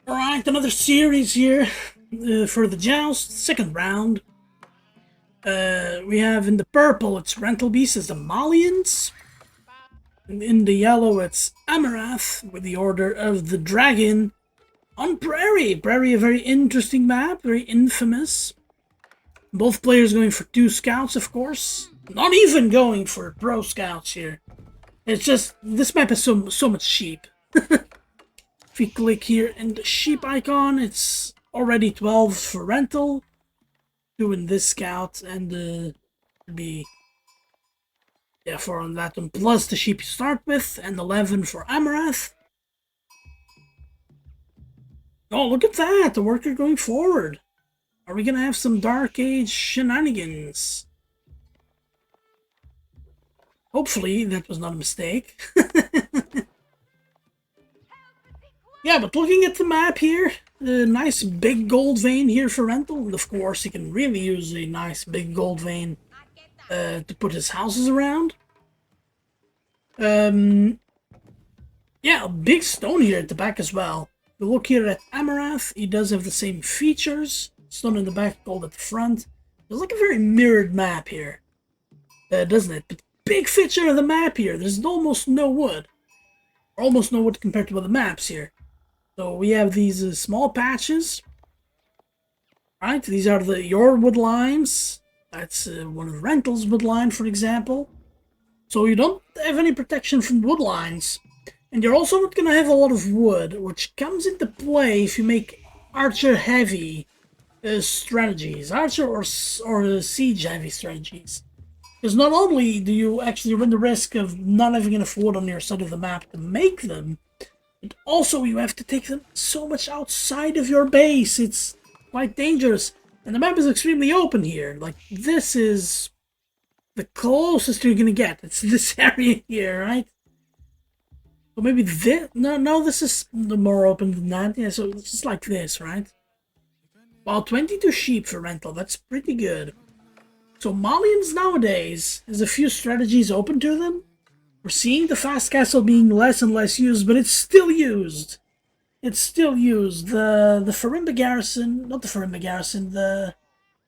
Alright, another series here for the joust, second round. We have in the purple, it's RentalBeast8160. And in the yellow, it's Amerath with the Order of the Dragon on Prairie. Prairie, a very interesting map, very infamous. Both players going for 2 scouts, of course. Not even going for pro scouts here. It's just, this map is so much sheep. If we click here in the sheep icon, it's already 12 for rental. Doing this scout and be 4 on that one, plus the sheep you start with, and 11 for Amerath. Oh, look at that! The worker going forward. Are we gonna have some Dark Age shenanigans? Hopefully that was not a mistake. Yeah, but looking at the map here, a nice big gold vein here for rental. And of course, he can really use a nice big gold vein to put his houses around. Yeah, a big stone here at the back as well. We look here at Amerath, he does have the same features. Stone in the back, gold at the front. There's like a very mirrored map here, doesn't it? But big feature of the map here, there's almost no wood. Almost no wood compared to other maps here. So we have these small patches, right? These are your wood lines. That's one of Rental's wood line, for example. So you don't have any protection from wood lines. And you're also not going to have a lot of wood, which comes into play if you make archer-heavy strategies. Archer or siege-heavy strategies. Because not only do you actually run the risk of not having enough wood on your side of the map to make them, but also you have to take them so much outside of your base. It's quite dangerous. And the map is extremely open here. Like, this is the closest you're gonna get. It's this area here, right? So maybe this... No, this is more open than that. Yeah, so it's just like this, right? Wow, 22 sheep for rental. That's pretty good. So Malians nowadays, there's a few strategies open to them. We're seeing the fast castle being less and less used, but it's still used. It's still used. The Farimba garrison, not the Farimba garrison, the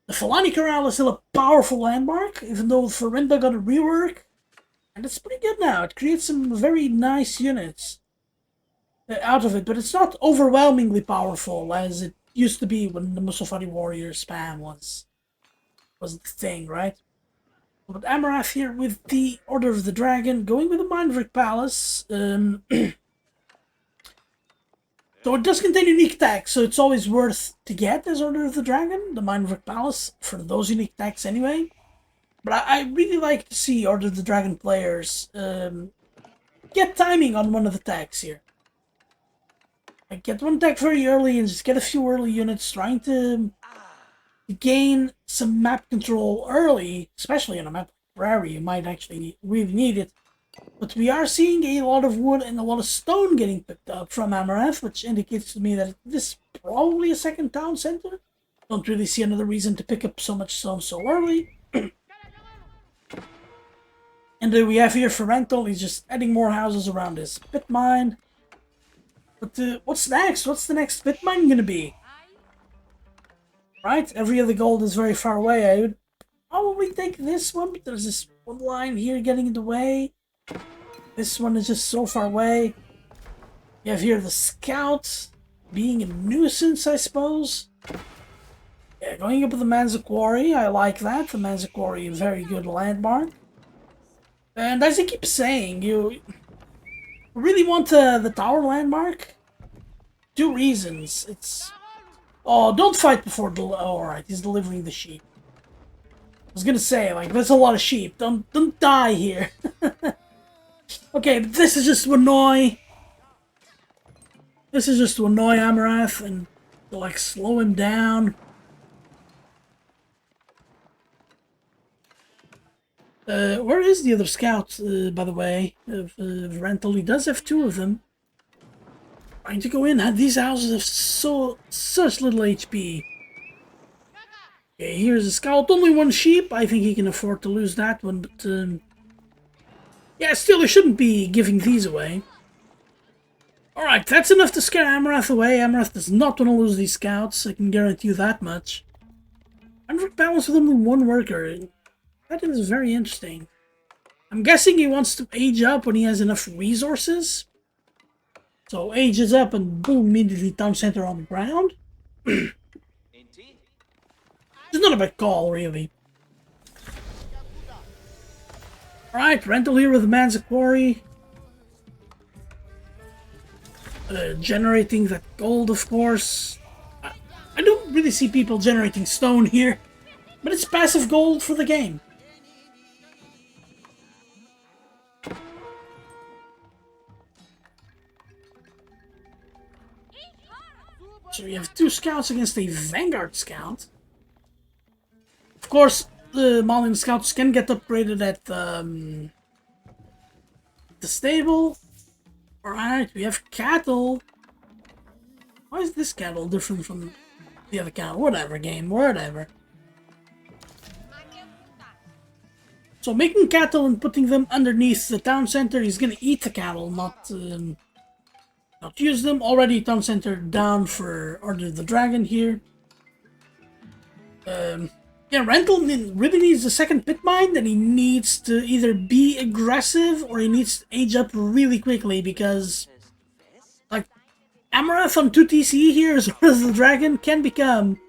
Falani Corral is still a powerful landmark, even though Farimba got a rework. And it's pretty good now. It creates some very nice units out of it, but it's not overwhelmingly powerful as it used to be when the Musafari warrior spam was the thing, right? But Amerath here with the Order of the Dragon, going with the Mindrick Palace. So it does contain unique tags, so it's always worth to get as Order of the Dragon, the Mindrick Palace, for those unique tags anyway. But I really like to see Order of the Dragon players get timing on one of the tags here. Like, get one tag very early and just get a few early units trying to gain some map control early, especially on a map like Prairie. You might actually really need it. But we are seeing a lot of wood and a lot of stone getting picked up from Amerath, which indicates to me that this is probably a second town center. Don't really see another reason to pick up so much stone so early. And we have here for rental, he's just adding more houses around this pit mine. But what's next? What's the next pit mine gonna be? Right? Every other gold is very far away. I would probably take this one, but there's this one line here getting in the way. This one is just so far away. You have here the scout being a nuisance, I suppose. Yeah, going up with the Manza Quarry, I like that. The Manza Quarry, a very good landmark. And as I keep saying, you really want the tower landmark? 2 reasons. It's... Oh, don't fight before... Oh, alright, he's delivering the sheep. I was gonna say, like, there's a lot of sheep. Don't die here. Okay, but this is just to annoy... This is just to annoy Amerath and to, like, slow him down. Where is the other scout, by the way, of rental? He does have 2 of them. Trying to go in. These houses have such little HP. Okay, here's a scout. Only 1 sheep. I think he can afford to lose that one, but... yeah, still, he shouldn't be giving these away. Alright, that's enough to scare Amerath away. Amerath does not want to lose these scouts, I can guarantee you that much. 100 balance with only one worker. That is very interesting. I'm guessing he wants to age up when he has enough resources. So ages up and boom, immediately town center on the ground. It's not a bad call, really. Alright, rental here with the Man's Quarry. Generating that gold, of course. I don't really see people generating stone here, but it's passive gold for the game. So we have 2 scouts against a Vanguard scout. Of course, the Malian scouts can get upgraded at the stable. Alright, we have cattle. Why is this cattle different from the other cattle? Whatever, game, whatever. So making cattle and putting them underneath the town center, he's gonna eat the cattle, not use them. Already town center down for Order of the Dragon here. Yeah, Rental really needs a second pit mine, and he needs to either be aggressive or he needs to age up really quickly because, like, Amerath on 2 TC here as well as the Dragon can become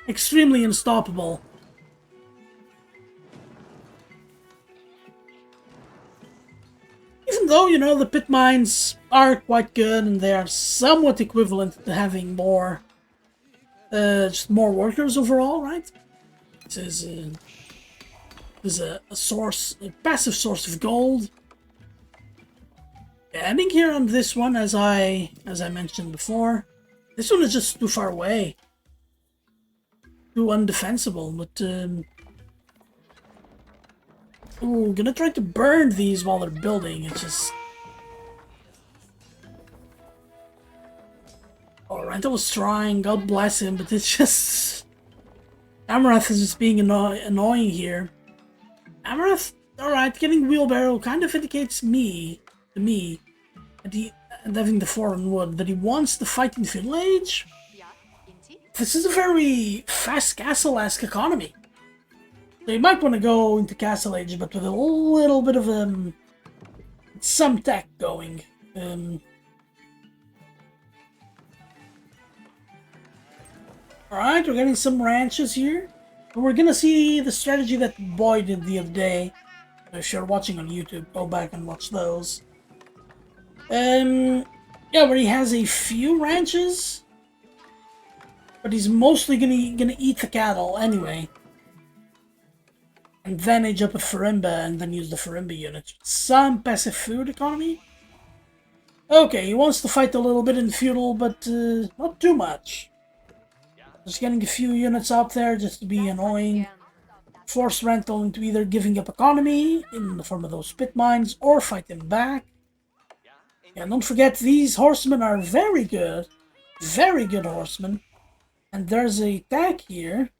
extremely unstoppable. Even though, you know, the pit mines are quite good and they are somewhat equivalent to having more, just more workers overall, right? This is a source, a passive source of gold. Yeah, ending here on this one, as I mentioned before, this one is just too far away, too undefensible. But ooh, gonna try to burn these while they're building. It's just Rental was trying, God bless him, but it's just Amerath is just being annoying here. Amerath, alright, getting wheelbarrow kind of indicates to me, and having the foreign wood, that he wants to fight in Feudal Age. This is a very fast castle-esque economy. So you might want to go into Castle Age, but with a little bit of some tech going. Alright, we're getting some ranches here. We're gonna see the strategy that Boy did the other day. If you're watching on YouTube, go back and watch those. Yeah, where he has a few ranches, but he's mostly gonna eat the cattle anyway. And then age up a Farimba and then use the Farimba units. Some passive food economy. Okay, he wants to fight a little bit in feudal, but not too much. Just getting a few units out there just to be annoying. Force Rental into either giving up economy in the form of those pit mines or fight them back. And don't forget, these horsemen are very good. Very good horsemen. And there's a tag here.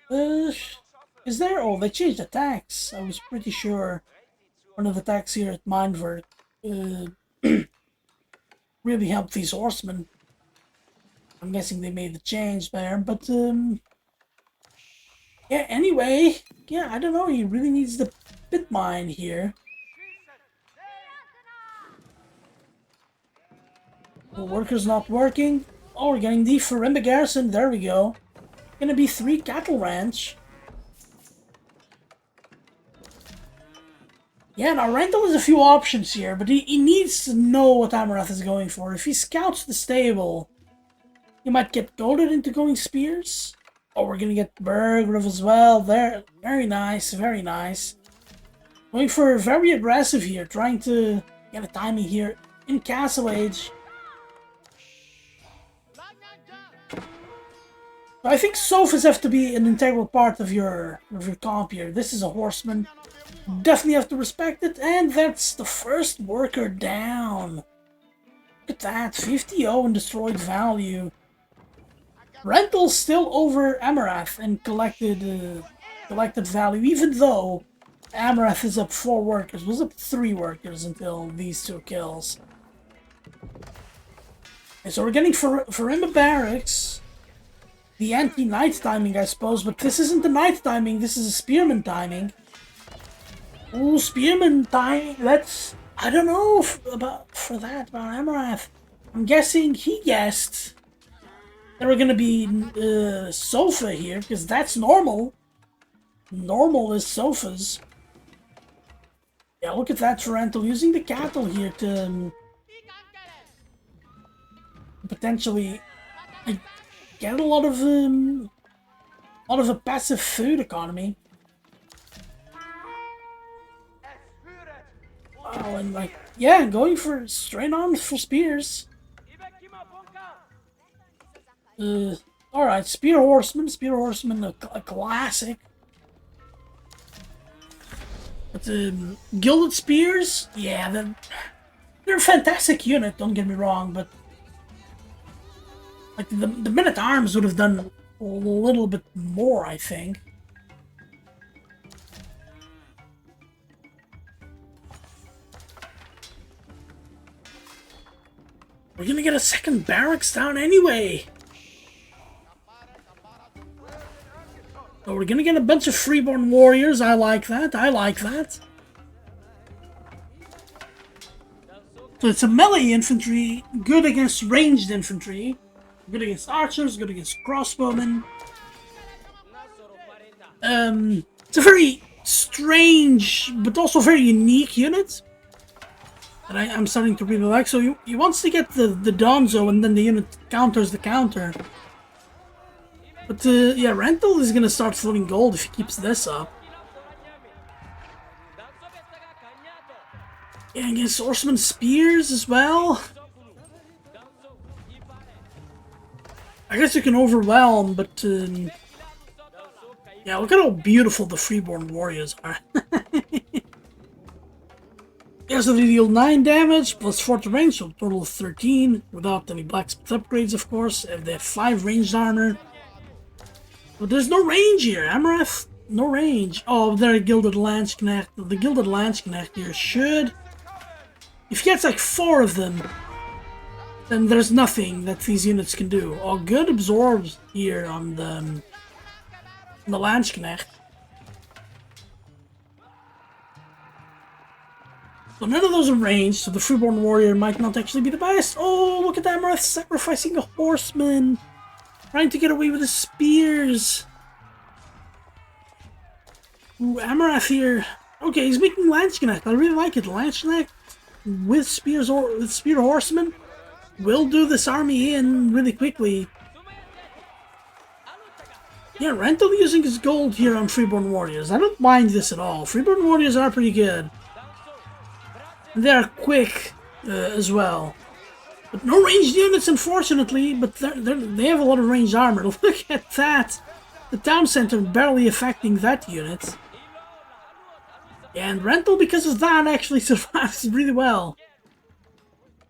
Is there? Oh, they changed the tax. I was pretty sure one of the tags here at Mindvert really helped these horsemen. I'm guessing they made the change there, but yeah, anyway, yeah, I don't know, he really needs the pit mine here. The worker's not working. Oh, we're getting the Farimba garrison, there we go. Gonna be 3 cattle ranch. Yeah, now Rental has a few options here, but he needs to know what Amerath is going for. If he scouts the stable, he might get goaded into going spears. Oh, we're gonna get Bergriff as well. There, very nice, very nice. Going for very aggressive here, trying to get a timing here in Castle Age. I think sofas have to be an integral part of your comp here. This is a horseman. Definitely have to respect it, and that's the first worker down. Look at that, 50-0 in destroyed value. Rental's still over Amerath and collected value, even though Amerath is up 4 workers. Was up 3 workers until these 2 kills. Okay, so we're getting Farimba Barracks. The anti-night timing, I suppose, but this isn't the night timing, this is a spearman timing. Ooh, spearman timing, that's... I don't know about Amerath. I'm guessing he guessed there were gonna be sofa here, because that's normal. Normal is sofas. Yeah, look at that Rental using the cattle here to potentially get a lot of a passive food economy. Wow, and like, yeah, going for straight on for spears. Alright, Spear Horseman, a classic. But Gilded Spears, yeah, they're a fantastic unit, don't get me wrong, but like the Men-at-Arms would have done a little bit more, I think. We're gonna get a second barracks down anyway. So we're gonna get a bunch of freeborn warriors. I like that. I like that. So it's a melee infantry, good against ranged infantry, good against archers, good against crossbowmen. It's a very strange, but also very unique unit that I'm starting to really like. So he wants to get the Donzo, and then the unit counters the counter. But yeah, Rental is gonna start floating gold if he keeps this up. Yeah, against Horseman Spears as well. I guess you can overwhelm, but yeah, look at how beautiful the freeborn warriors are. Yeah, so they deal 9 damage, plus 4 to range, so a total of 13, without any blacksmith upgrades, of course. They have 5 ranged armor. But there's no range here, Amerath, no range. Oh, they're a Gilded Landsknecht. The Gilded Landsknecht here should... If he gets like 4 of them, then there's nothing that these units can do. Oh, good absorbs here on the Landsknecht. So none of those are ranged, so the Freeborn Warrior might not actually be the best. Oh, look at Amerath sacrificing a horseman. Trying to get away with the spears. Ooh, Amerath here. Okay, he's making Landsknecht. I really like it. Landsknecht with spears or with spear horsemen will do this army in really quickly. Yeah, Rental using his gold here on Freeborn Warriors. I don't mind this at all. Freeborn Warriors are pretty good. And they are quick as well. But no ranged units, unfortunately, but they have a lot of ranged armor. Look at that! The town center barely affecting that unit. And Rental, because of that, actually survives really well.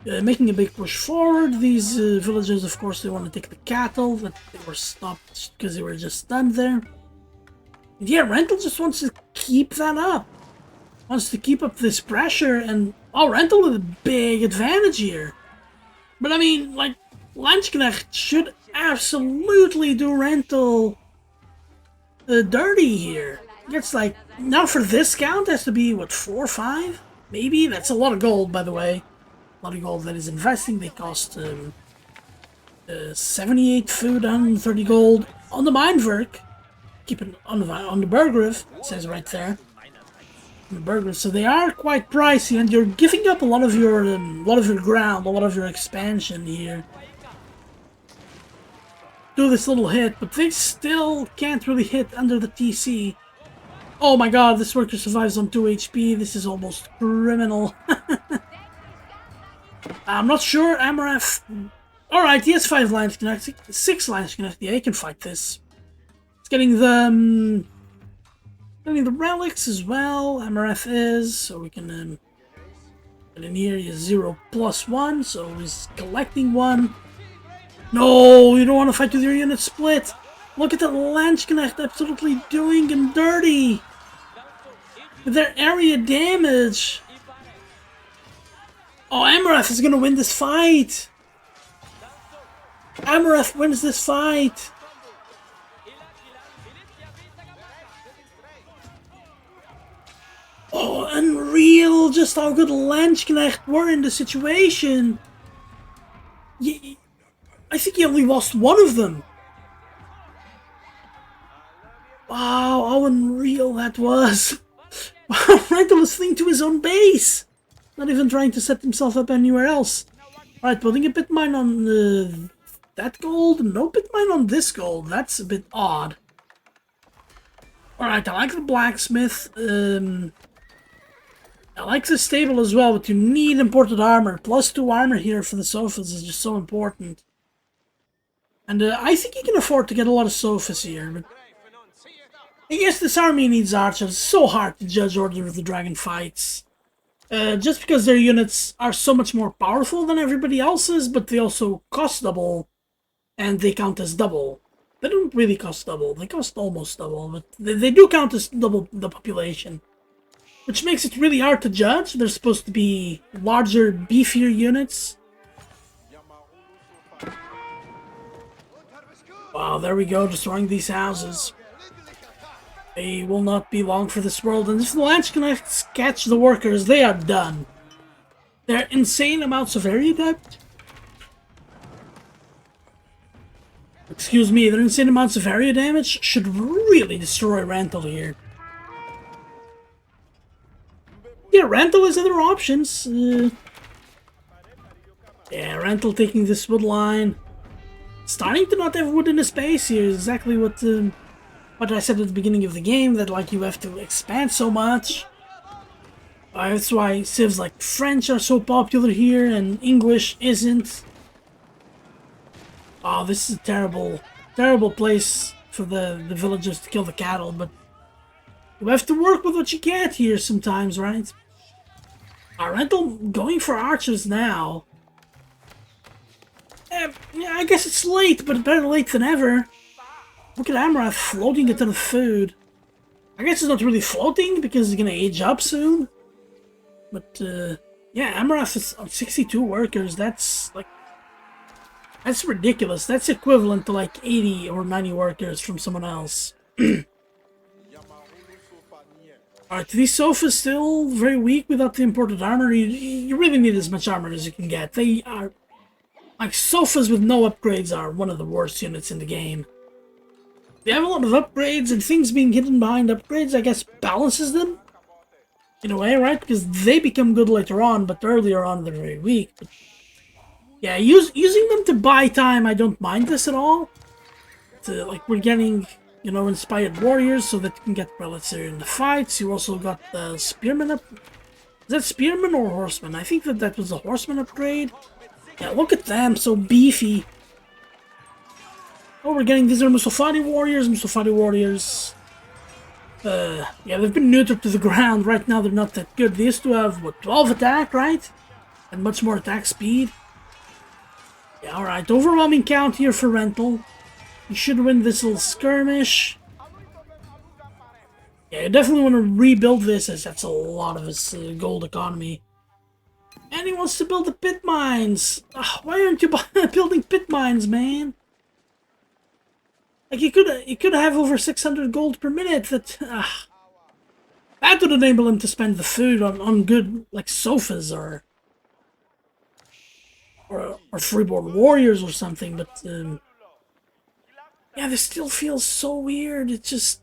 Making a big push forward. These villagers, of course, they want to take the cattle, but they were stopped because they were just stunned there. And yeah, Rental just wants to keep that up. Wants to keep up this pressure, and oh, Rental with a big advantage here. But I mean, like, Landsknecht should absolutely do Rental dirty here. Gets like, now for this count, has to be, what, 4 or 5? Maybe? That's a lot of gold, by the way. A lot of gold that is investing. They cost 78 food, 130 gold on the Mindwerk. Keep it on the Bergriff, it says right there. Burgers, so they are quite pricey, and you're giving up a lot of your ground, a lot of your expansion here. Do this little hit, but they still can't really hit under the TC. Oh my god, this worker survives on 2 HP. This is almost criminal. I'm not sure, Amerath. Alright, he has 5 Landsknecht, 6 Landsknecht. Yeah, he can fight this. It's getting the relics as well. Amerath is, so we can get in here. He is 0+1, so he's collecting 1. No, you don't want to fight with your unit split. Look at the Landsknecht absolutely doing him dirty. with their area damage. Oh, Amerath is gonna win this fight. Amerath wins this fight. Oh, unreal! Just how good Landsknecht were in the situation. I think he only lost one of them. Wow, how unreal that was. Wow, Rental was fleeing to his own base. Not even trying to set himself up anywhere else. Alright, putting a pit mine on that gold. No pit mine on this gold. That's a bit odd. Alright, I like the blacksmith. I like the stable as well, but you need imported armor. +2 armor here for the sofas is just so important. And I think you can afford to get a lot of sofas here. But I guess this army needs archers. It's so hard to judge Order of the Dragon fights. Just because their units are so much more powerful than everybody else's, but they also cost double, and they count as double. They don't really cost double. They cost almost double, but they do count as double the population. Which makes it really hard to judge. They're supposed to be larger, beefier units. Wow, there we go, destroying these houses. They will not be long for this world, and if the Landsknechts catch the workers, they are done. They're insane amounts of area depth. Excuse me, their insane amounts of area damage should really destroy Rental here. Yeah, Rental has other options. Yeah, Rental taking this wood line. Starting to not have wood in his base here is exactly what I said at the beginning of the game, that like you have to expand so much. That's why civs like French are so popular here and English isn't. Oh, this is a terrible, terrible place for the villagers to kill the cattle, but you have to work with what you get here sometimes, right? Rental going for archers now. Yeah, I guess it's late, but better late than ever. Look at Amerath floating a ton of food. I guess it's not really floating because it's gonna age up soon. But yeah, Amerath is on 62 workers. That's like, that's ridiculous. That's equivalent to like 80 or 90 workers from someone else. Alright, these sofas still very weak without the imported armor. You really need as much armor as you can get. They are... like, sofas with no upgrades are one of the worst units in the game. They have a lot of upgrades, and things being hidden behind upgrades, I guess, balances them. In a way, right? Because they become good later on, but earlier on they're very weak. But yeah, using them to buy time, I don't mind this at all. Like, we're getting... you know, inspired warriors so that you can get prelates here in the fights. You also got the spearman up. Is that spearman or horseman? I think that was a horseman upgrade. Yeah, look at them, so beefy. Oh, we're getting these are Musofati warriors. Musofati warriors. Yeah, they've been neutered to the ground. Right now, they're not that good. They used to have, what, 12 attack, right? And much more attack speed. Yeah, alright. Overwhelming count here for Rental. You should win this little skirmish. Yeah, you definitely want to rebuild this, as that's a lot of his gold economy. And he wants to build the pit mines. Ugh, why aren't you building pit mines, man? Like, you could have over 600 gold per minute. That would enable him to spend the food on good, like, sofas or freeborn warriors or something, but... yeah, this still feels so weird. It just...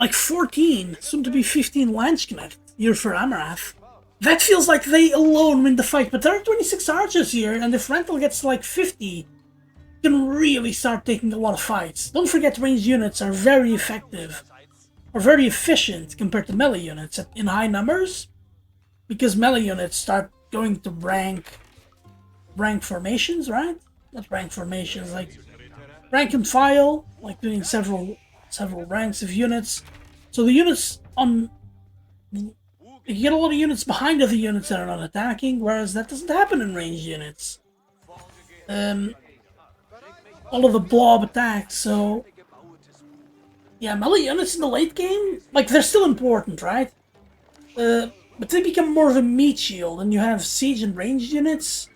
like 14, soon to be 15 Landsknecht here for Amerath. That feels like they alone win the fight, but there are 26 archers here, and if Rental gets to like 50, you can really start taking a lot of fights. Don't forget ranged units are very effective, or very efficient compared to melee units in high numbers, because melee units start going to rank formations, right? Not rank formations, like rank and file, like doing several ranks of units. So the units on... you get a lot of units behind other units that are not attacking, whereas that doesn't happen in ranged units. All of the blob attacks, so... Yeah, melee units in the late game, like, they're still important, right? But they become more of a meat shield, and you have siege and ranged units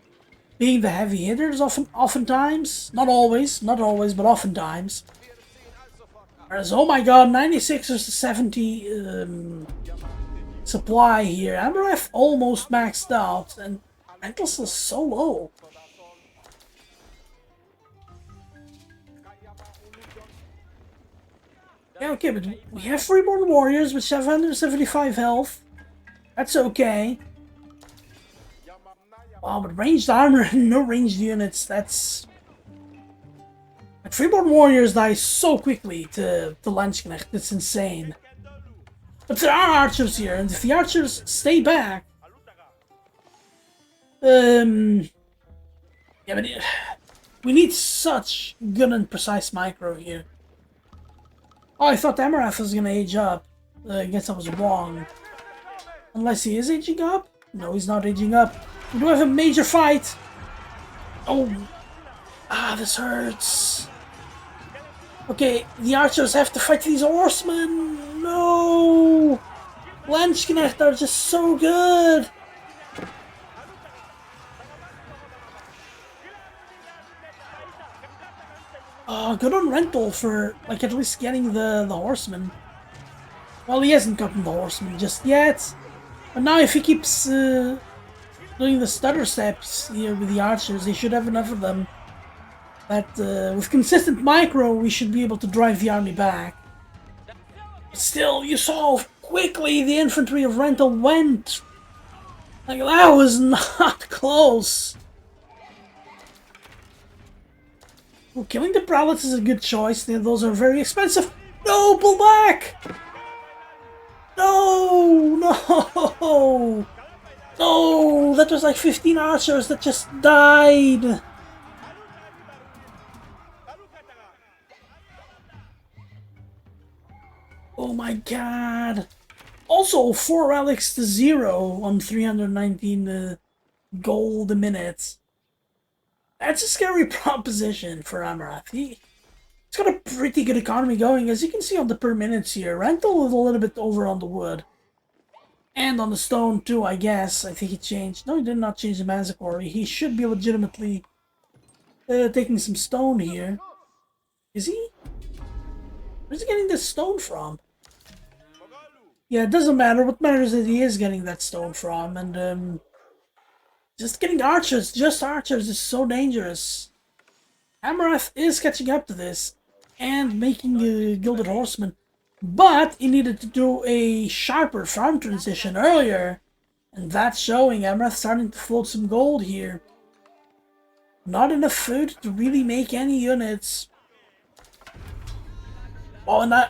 being the heavy hitters oftentimes. Not always, but oftentimes. Whereas, oh my god, 96 versus 70 supply here. Amerath almost maxed out, and rentals is so low. Yeah, okay, but we have Reborn Warriors with 775 health. That's okay. Wow, but ranged armor and no ranged units, that's... But Freeborn Warriors die so quickly to Landsknecht, it's insane. But there are archers here, and if the archers stay back... Yeah, but we need such good and precise micro here. Oh, I thought Amerath was gonna age up. I guess I was wrong. Unless he is aging up? No, he's not aging up. We do have a major fight! Oh! Ah, this hurts! Okay, the archers have to fight these horsemen! No! Landsknecht are just so good! Oh, good on Rental for, like, at least getting the horseman. Well, he hasn't gotten the horseman just yet. But now if he keeps doing the stutter steps here with the archers, he should have enough of them. That with consistent micro, we should be able to drive the army back. But still, you saw how quickly the infantry of Rental went. Like, that was not close. Well, killing the prelates is a good choice. Those are very expensive. No, pull back! No! No! No! That was like 15 archers that just died! Oh my god! Also, 4 relics to 0 on 319 gold a minute. That's a scary proposition for Amerath. He's got a pretty good economy going, as you can see on the per minutes here. Rental is a little bit over on the wood. And on the stone too, I guess. I think he changed. No, he did not change the Massacre. He should be legitimately taking some stone here. Is he? Where's he getting this stone from? Yeah, it doesn't matter. What matters is that he is getting that stone from, and just getting archers, just archers, is so dangerous. Amerath is catching up to this and making a Gilded Horseman, but he needed to do a sharper farm transition earlier, and that's showing. Amerath starting to float some gold here. Not enough food to really make any units. Oh, and I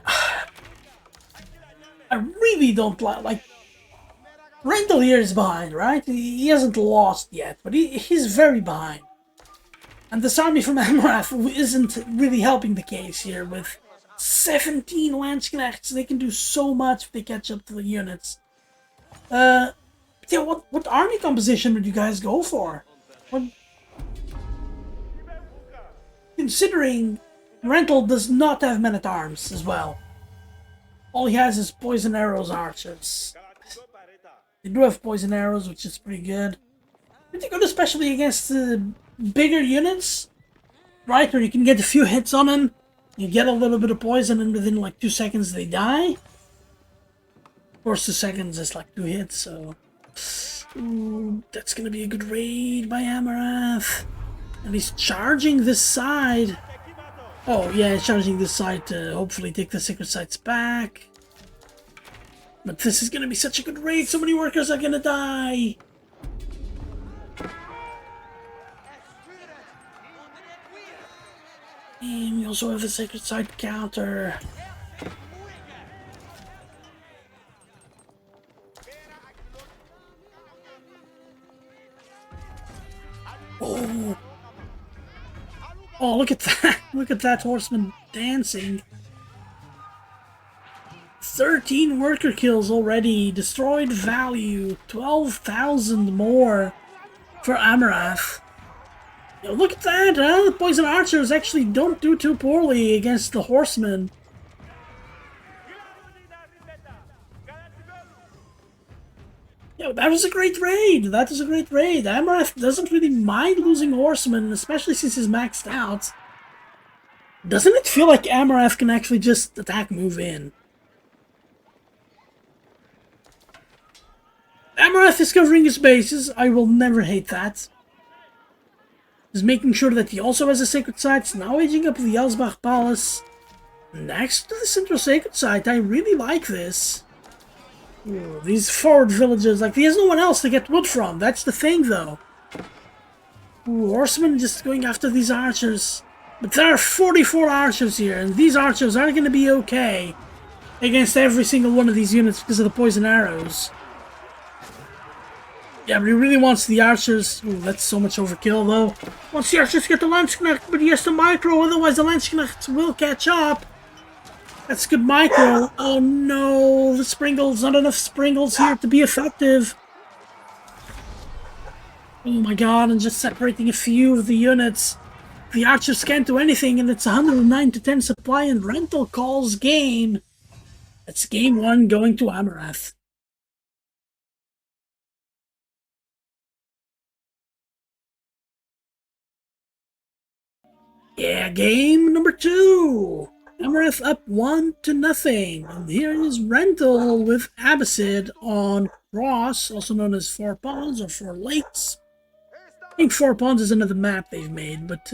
really don't like Rental here is behind, right? He hasn't lost yet, but he's very behind. And this army from Amerath isn't really helping the case here with 17 Landsknechts. They can do so much if they catch up to the units. Yeah, what army composition would you guys go for? Considering Rental does not have men-at-arms as well. All he has is poison arrows archers. They do have poison arrows, which is pretty good. Pretty good, especially against bigger units, right? Where you can get a few hits on them, you get a little bit of poison, and within like 2 seconds they die. Of course, 2 seconds is like 2 hits, so... Ooh, that's gonna be a good raid by Amerath. And he's charging this side. Oh, yeah, he's charging this side to hopefully take the sacred sites back. But this is gonna be such a good raid, so many workers are gonna die. And we also have a sacred site counter. Oh! Oh, look at that! Look at that horseman dancing. 13 worker kills already. Destroyed value. 12,000 more for Amerath. Yo, look at that, huh? The poison archers actually don't do too poorly against the horsemen. Yeah, that was a great raid. That was a great raid. Amerath doesn't really mind losing horsemen, especially since he's maxed out. Doesn't it feel like Amerath can actually just attack move in? Amerath is covering his bases. I will never hate that. He's making sure that he also has a sacred site. Now aging up the Elsbach Palace next to the central sacred site. I really like this. Ooh, these forward villages, like, he has no one else to get wood from. That's the thing, though. Ooh, horsemen just going after these archers. But there are 44 archers here, and these archers aren't going to be okay against every single one of these units because of the poison arrows. Yeah, but he really wants the archers. Ooh, that's so much overkill, though. Once the archers get the Landsknecht, but he has to micro, otherwise the Landsknecht will catch up. That's good micro. Oh no, the Springles, not enough Springles here to be effective. Oh my god, and just separating a few of the units. The archers can't do anything, and it's 109 to 10 supply, and Rental calls game. It's game 1 going to Amerath. Yeah, game number 2. Amerath up 1-0. And here is Rental with Abbasid on Cross, also known as 4 Ponds or 4 Lakes. I think 4 Ponds is another map they've made, but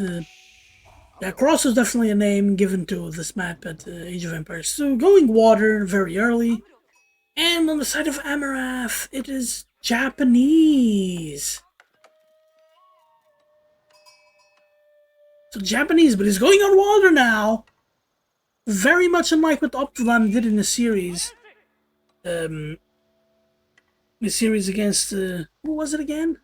yeah, Cross is definitely a name given to this map at Age of Empires 2. Going water very early. And on the side of Amerath, it is Japanese. So Japanese, but he's going on water now. Very much unlike what Optilan did in the series. The series against, who was it again?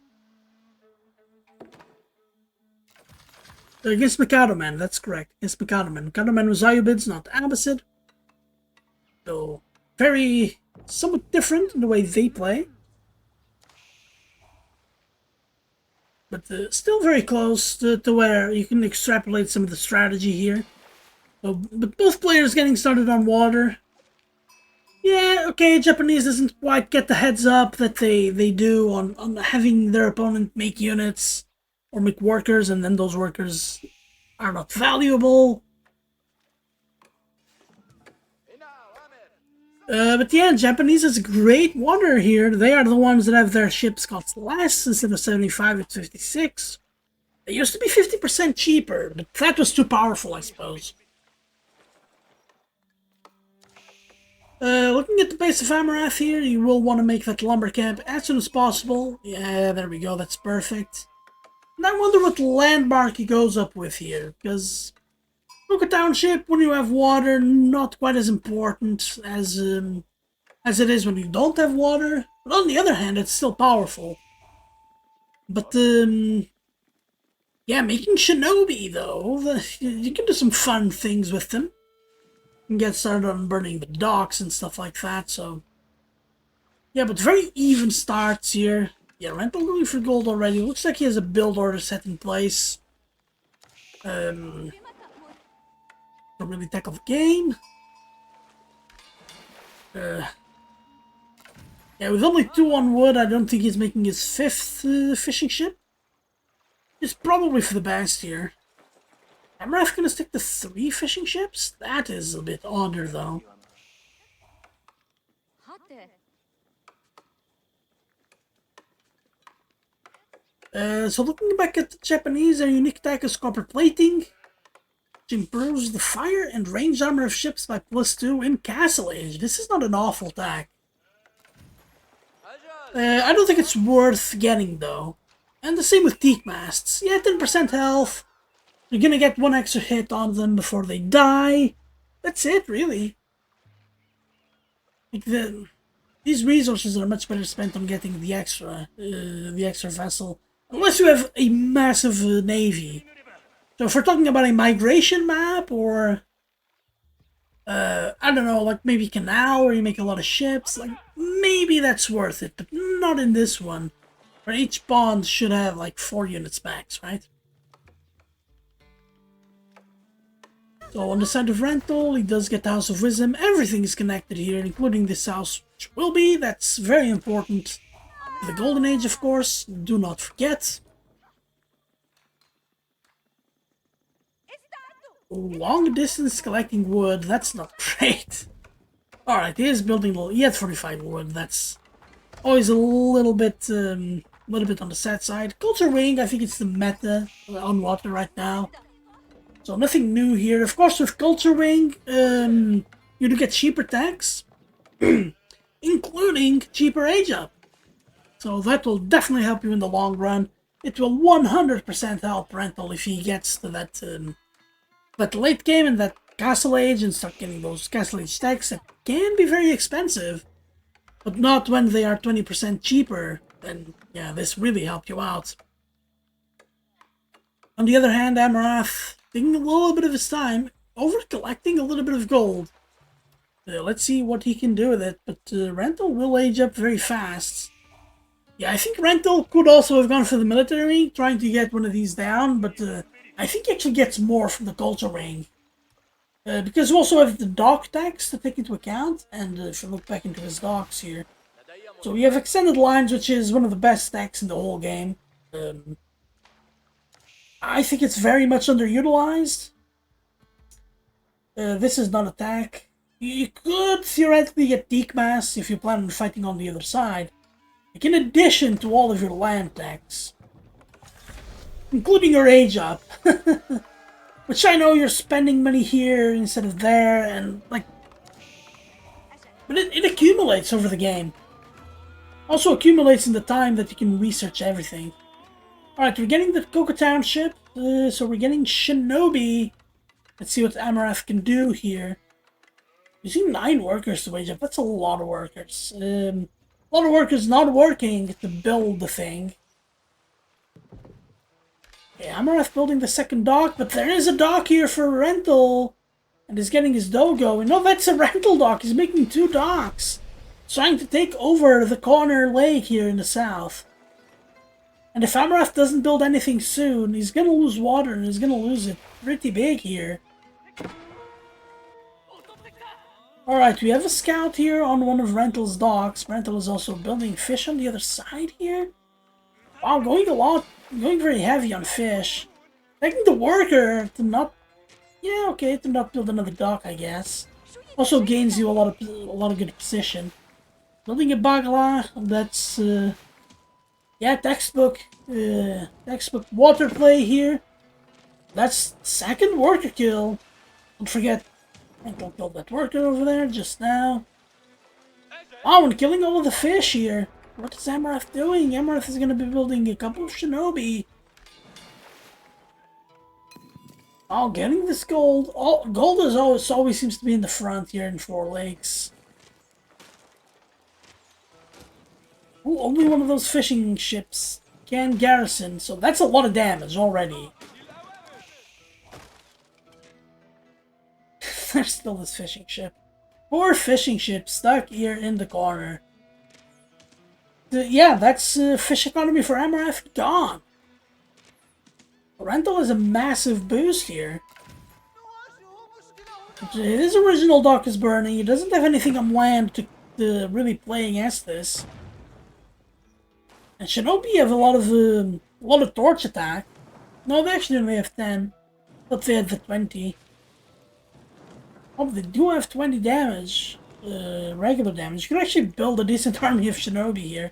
Against Mikado Man, that's correct. Against Mikado Man. Mikado Man was Ayubids, not Abbasid. So, very, somewhat different in the way they play. But still very close to where you can extrapolate some of the strategy here. So, but both players getting started on water. Yeah, okay, Japanese doesn't quite get the heads up that they do on having their opponent make units or make workers, and then those workers are not valuable. But yeah, Japanese is great water here. They are the ones that have their ships cost less instead of 75 at 56. They used to be 50% cheaper, but that was too powerful, I suppose. Looking at the base of Amerath here, you will want to make that lumber camp as soon as possible. Yeah, there we go, that's perfect. And I wonder what landmark he goes up with here, because Luca Township, when you have water, not quite as important as it is when you don't have water. But on the other hand, it's still powerful. But, yeah, making Shinobi, though, you can do some fun things with them. You can get started on burning the docks and stuff like that, so... Yeah, but very even starts here. Yeah, Rental going for gold already. Looks like he has a build order set in place. Don't really tackle the game. Yeah, with only 2 on wood, I don't think he's making his 5th fishing ship. It's probably for the best here. Amerath gonna stick to 3 fishing ships? That is a bit odder, though. So looking back at the Japanese, their unique attack is copper plating, which improves the fire and range armor of ships by +2 in Castle Age. This is not an awful attack. I don't think it's worth getting, though. And the same with teak masts. Yeah, 10% health. You're gonna get 1 extra hit on them before they die. That's it, really. Like these resources are much better spent on getting the extra vessel. Unless you have a massive navy. So if we're talking about a migration map, or... I don't know, like maybe Canal, where you make a lot of ships, like, maybe that's worth it, but not in this one. Where each bond should have, like, 4 units max, right? So on the side of Rental, he does get the House of Wisdom. Everything is connected here, including this house, which will be. That's very important. The Golden Age, of course, do not forget. Long distance collecting wood, that's not great. Alright, he is building, he had 45 wood, that's always a little bit on the sad side. Culture Ring, I think it's the meta on water right now. So nothing new here. Of course, with Culture Ring, you do get cheaper tax, including cheaper age up. So that will definitely help you in the long run. It will 100% help Rental if he gets to that late game and that Castle Age and start getting those Castle Age tax that can be very expensive, but not when they are 20% cheaper. Then yeah, this really helped you out. On the other hand, Amerath taking a little bit of his time, over collecting a little bit of gold. Let's see what he can do with it, but Rental will age up very fast. Yeah, I think Rental could also have gone for the military, trying to get one of these down, but I think he actually gets more from the Culture Ring. Because we also have the dock tax to take into account, and if you look back into his docks here. So we have Extended Lines, which is one of the best stacks in the whole game. I think it's very much underutilized. This is not attack. You could theoretically get Teak Mass if you plan on fighting on the other side. Like in addition to all of your land tax. Including your age up. Which I know you're spending money here instead of there, and like... But it accumulates over the game. Also accumulates in the time that you can research everything. Alright, we're getting the Coca Township, so we're getting Shinobi. Let's see what Amerath can do here. Using 9 workers to wage up, that's a lot of workers. A lot of workers not working to build the thing. Okay, Amerath building the second dock, but there is a dock here for Rental. And he's getting his dough going. No, that's a Rental dock. He's making 2 docks. Trying to take over the corner lake here in the south. And if Amerath doesn't build anything soon, he's gonna lose water, and he's gonna lose it pretty big here. Alright, we have a scout here on one of Rental's docks. Rental is also building fish on the other side here. Wow, going very heavy on fish. Taking the worker to not... Yeah, okay, to not build another dock, I guess. Also gains you a lot of good position. Building a Bagla, that's... yeah, textbook water play here. That's second worker kill. Don't forget, Rental killed that worker over there just now. Wow, and killing all of the fish here. What is Amerath doing? Amerath is going to be building a couple of Shinobi. Oh, getting this gold. Oh, gold is always seems to be in the front here in 4 Lakes. Ooh, only one of those fishing ships can garrison, so that's a lot of damage already. There's still this fishing ship. Poor fishing ship stuck here in the corner. Yeah, that's fish economy for Amerath gone. Rental has a massive boost here. His original dock is burning. He doesn't have anything on land to really play against this. And Shinobi have a lot of torch attack. No, they actually only have 10. But they had the 20. Oh, they do have 20 damage. Regular damage. You can actually build a decent army of Shinobi here.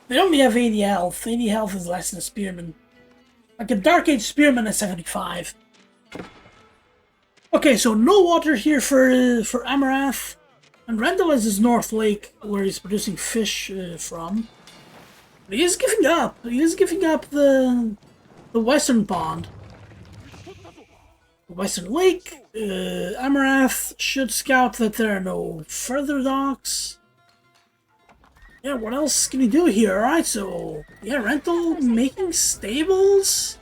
They only have 80 health. 80 health is less than a Spearman. Like a Dark Age Spearman is 75. Okay, so no water here for Amerath. And Rental is his North Lake, where he's producing fish from. But he is giving up. He is giving up the western pond. The western lake. Amerath should scout that there are no further docks. Yeah, what else can he do here? Alright, so... Yeah, Rental making stables?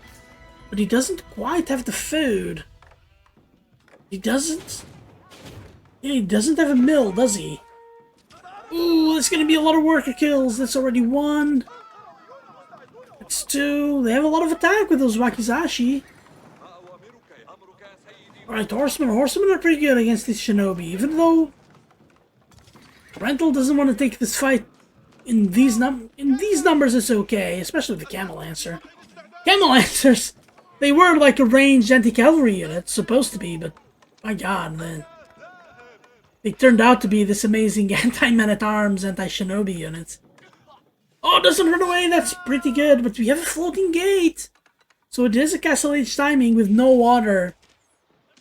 But he doesn't quite have the food. He doesn't... Yeah, he doesn't have a mill, does he? Ooh, there's gonna be a lot of worker kills. That's already 1. That's 2. They have a lot of attack with those Wakizashi. Alright, Horsemen. Horsemen are pretty good against these Shinobi, even though... Rental doesn't want to take this fight in these numbers it's okay, especially the Camel Lancer. Camel Lancers, they were like a ranged anti-cavalry unit, supposed to be, but my god, they turned out to be this amazing anti-man-at-arms, anti-shinobi unit. Oh, it doesn't run away, that's pretty good, but we have a floating gate! So it is a Castle Age timing with no water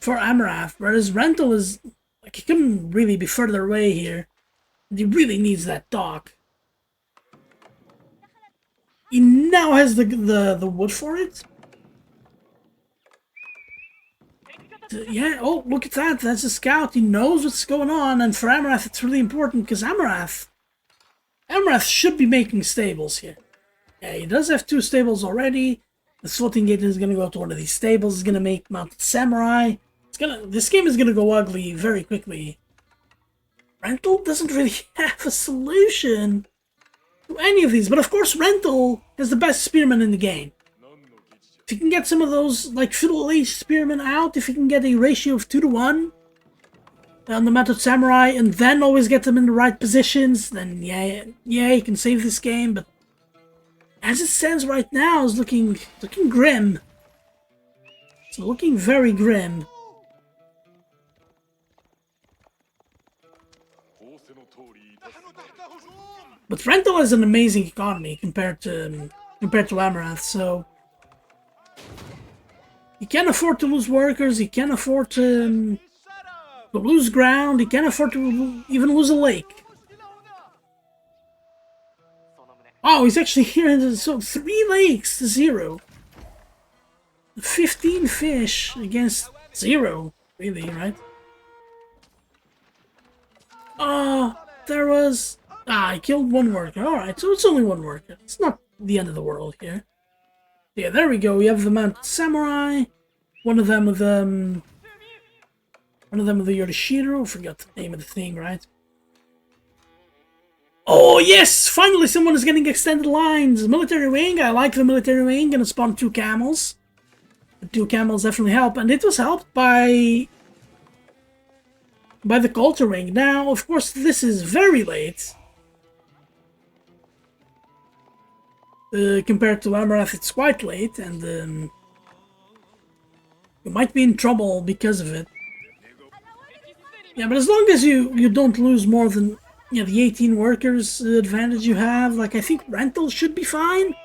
for Amerath, whereas Rental is, like, he couldn't really be further away here. He really needs that dock. He now has the wood for it. Yeah, oh, look at that. That's a scout. He knows what's going on. And for Amerath, it's really important because Amerath should be making stables here. Yeah, he does have 2 stables already. The floating gate is going to go to one of these stables. It's going to make Mounted Samurai. This game is going to go ugly very quickly. Rental doesn't really have a solution to any of these. But of course, Rental is the best spearman in the game. If you can get some of those, like, Feudal Age spearmen out, if you can get a ratio of 2 to 1 on the Mounted Samurai, and then always get them in the right positions, then yeah, you can save this game, but as it stands right now, it's looking grim. It's looking very grim. But Rental has an amazing economy compared to Amerath, so he can't afford to lose workers, he can't afford to lose ground, he can't afford to even lose a lake. Oh, he's actually here, so 3 lakes to 0. 15 fish against 0, really, right? There was... I killed 1 worker. Alright, so it's only 1 worker. It's not the end of the world here. Yeah, there we go. We have the Mounted Samurai. One of them with the Yorishiro. I forgot the name of the thing, right? Oh yes! Finally someone is getting extended lines. Military wing. I like the military wing. Gonna spawn 2 camels. The 2 camels definitely help, and it was helped by the culture wing. Now, of course, this is very late. Compared to Amerath, it's quite late, and you might be in trouble because of it. Yeah, but as long as you don't lose more than the 18 workers advantage you have, like, I think Rental should be fine.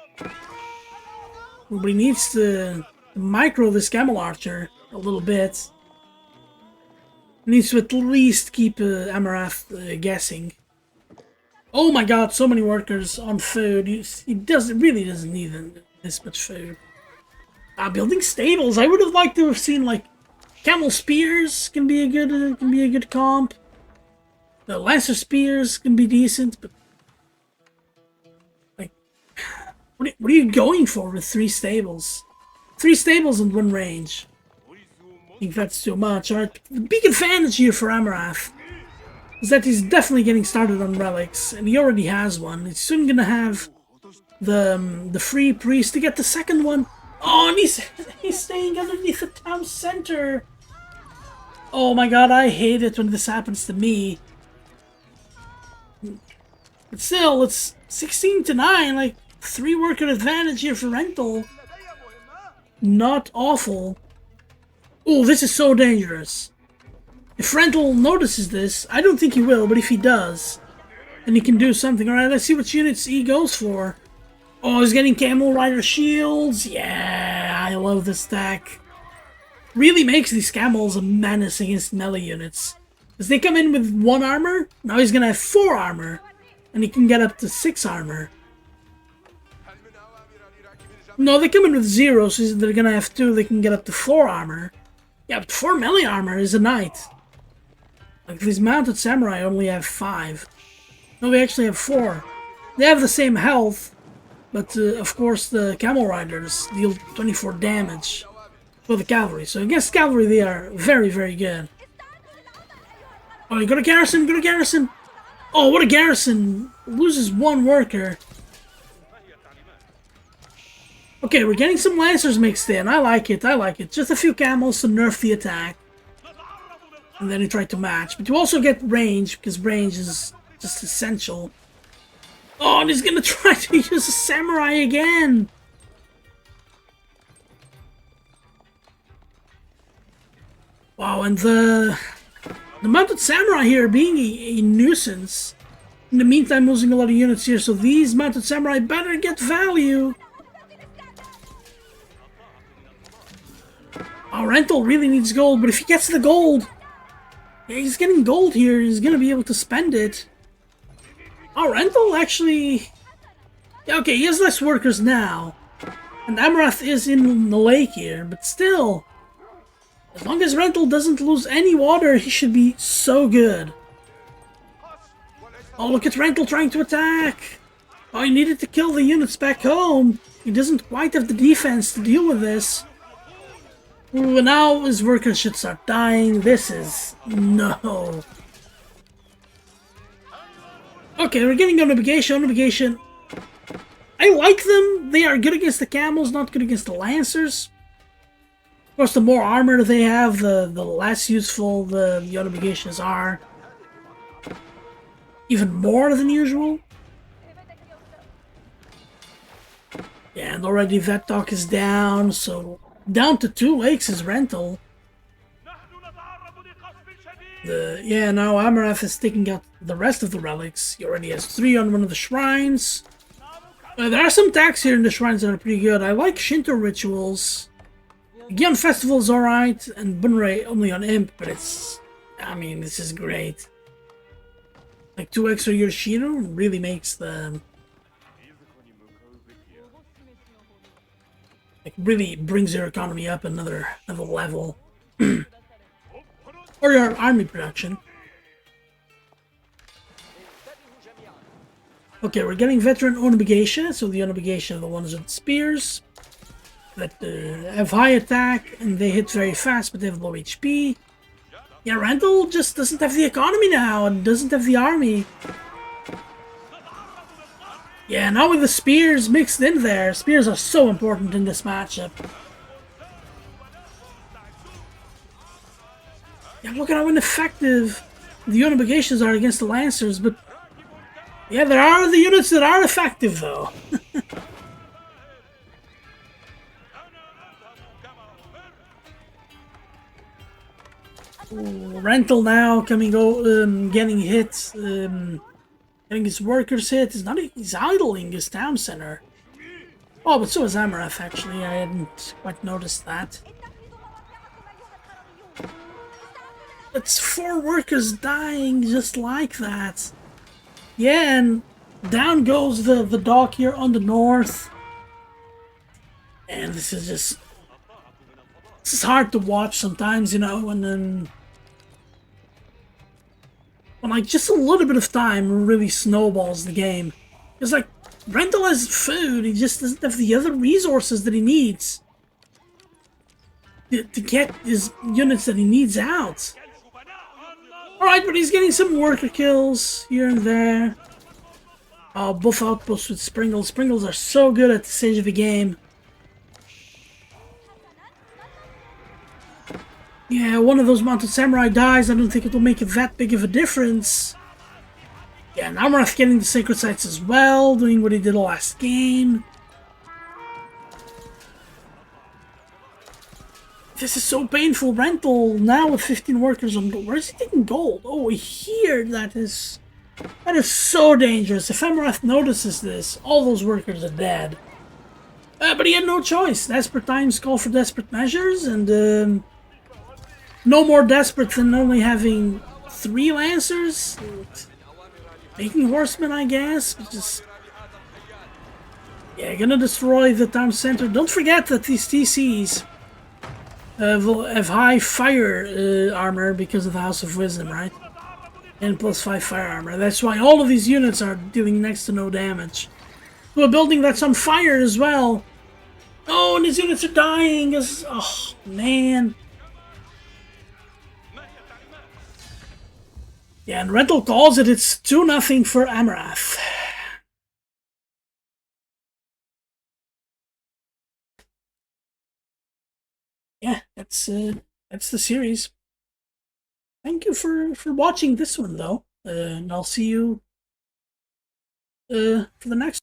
Nobody needs to micro this Camel Archer a little bit. Needs to at least keep Amerath guessing. Oh my god, so many workers on food. He really doesn't need this much food. Building stables. I would have liked to have seen, like, Camel Spears can be a good comp. The Lancer Spears can be decent, but like, what are you going for with 3 stables? 3 stables and 1 range. I think that's too much. Alright, the big advantage here for Amerath is that he's definitely getting started on relics, and he already has one. He's soon gonna have the free priest to get the 2nd one. Oh, and he's staying underneath the town center. Oh my god, I hate it when this happens to me. But still, it's 16 to 9, like 3 worker advantage here for Rental. Not awful. Oh, this is so dangerous. If Rental notices this, I don't think he will, but if he does, then he can do something. Alright, let's see what units he goes for. Oh, he's getting Camel Rider shields. Yeah, I love this stack. Really makes these camels a menace against melee units. Because they come in with 1 armor, now he's gonna have 4 armor. And he can get up to 6 armor. No, they come in with 0, so they're gonna have 2, they can get up to 4 armor. Yeah, but 4 melee armor is a knight. Like, these Mounted Samurai only have 5. No, they actually have 4. They have the same health, but of course the Camel Riders deal 24 damage for the cavalry. So against cavalry they are very, very good. Oh, you got a garrison, got a garrison! Oh, what a garrison! Loses 1 worker. Okay, we're getting some Lancers mixed in. I like it, I like it. Just a few camels to nerf the attack. And then you try to match. But you also get range, because range is just essential. Oh, and he's gonna try to use a samurai again. Wow, and the mounted samurai here being a nuisance. In the meantime, losing a lot of units here, so these mounted samurai better get value. Oh, Rental really needs gold, but if he gets the gold, yeah, he's getting gold here. He's gonna be able to spend it. Oh, Rental actually... Yeah, okay, he has less workers now. And Amerath is in the lake here, but still... As long as Rental doesn't lose any water, he should be so good. Oh, look at Rental trying to attack! Oh, he needed to kill the units back home. He doesn't quite have the defense to deal with this. Ooh, now his workers should start dying. This is... no. Okay, we're getting Unobligation. I like them. They are good against the camels, not good against the lancers. Of course, the more armor they have, the less useful the Unobligations are. Even more than usual. Yeah, and already that dock is down, so down to 2 lakes is Rental. Yeah, now Amerath is taking out the rest of the relics. He already has 3 on one of the shrines. There are some tags here in the shrines that are pretty good. I like Shinto rituals. Gion Festival is alright, and Bunrei only on Imp, but it's... I mean, this is great. Like 2 extra Yoshiro really makes the... Like, really brings your economy up another level. Or your army production. Okay, we're getting veteran Onobligation, so the Onobligation are the ones with spears that have high attack and they hit very fast, but they have low HP. Yeah, Rental just doesn't have the economy now and doesn't have the army. Yeah, now with the spears mixed in there, spears are so important in this matchup. Yeah, look at how ineffective the Unobligations are against the Lancers, but yeah, there are the units that are effective, though. Ooh, Rental now getting hit, getting his workers hit. He's idling his town center. Oh, but so is Amerath, actually. I hadn't quite noticed that. It's 4 workers dying just like that. Yeah, and down goes the dock here on the north. And this is just... This is hard to watch sometimes, you know, and then... When, like, just a little bit of time really snowballs the game. It's like, Rental has food, he just doesn't have the other resources that he needs. To get his units that he needs out. Alright, but he's getting some worker kills here and there. Both outposts with Springles. Springles are so good at this stage of the game. Yeah, one of those mounted samurai dies. I don't think it'll make it that big of a difference. Yeah, and Amerath getting the sacred sites as well, doing what he did last game. This is so painful. Rental now with 15 workers on gold. Where is he taking gold? Oh, here. That is so dangerous. If Amerath notices this, all those workers are dead. But he had no choice. Desperate times call for desperate measures, and no more desperate than only having 3 lancers. Making horsemen, I guess. Just yeah, gonna destroy the town center. Don't forget that these TCs have high fire armor because of the House of Wisdom, right? And +5 fire armor. That's why all of these units are dealing next to no damage. To a building that's on fire as well. Oh, and these units are dying. Oh, man. Yeah, and Rental calls it. It's 2-0 for Amerath. Yeah, that's the series. Thank you for watching this one, though. And I'll see you for the next